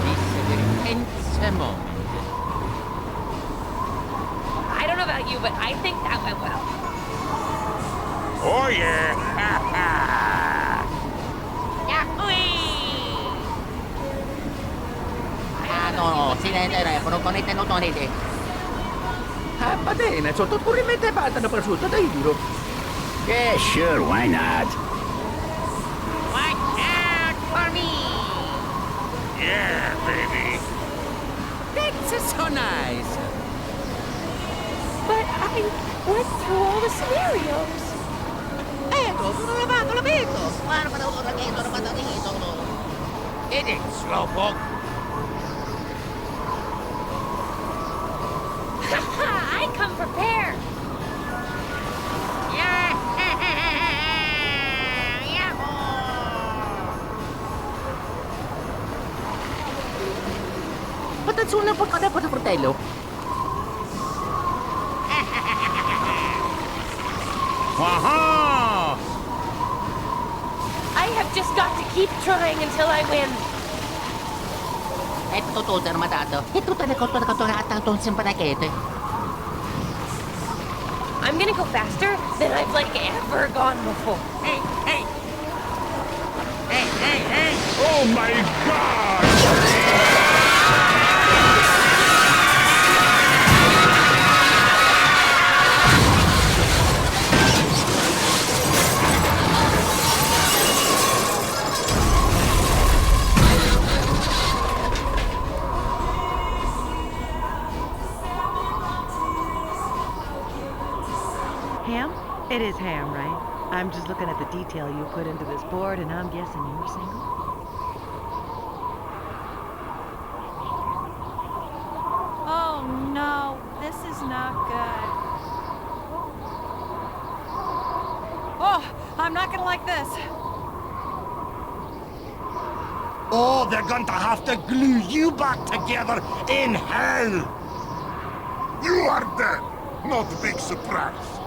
This is an intense moment. I don't know about you, but I think that went well. Oh yeah! No, silenzio, con il tenutore di... Va bene, sottocorrimento battere prosciutto, dai duro. Yeah, sure, why not? Watch out for me! Yeah, baby! That's so nice! But I went through all the scenarios. Lo vedo! Guarda dito! It ain't slowpoke! I come prepared. Attenzione, porcata per fratello. Aha! I have just got to keep trying until I win. È tutto armatato. E tutte le cose attanto un sembrachete. I'm gonna go faster than I've like ever gone before. Hey! Oh my god! Ham? It is Ham, right? I'm just looking at the detail you put into this board, and I'm guessing you're single? Oh no, this is not good. Oh, I'm not gonna like this. Oh, they're going to have to glue you back together in hell! You are dead! Not a big surprise.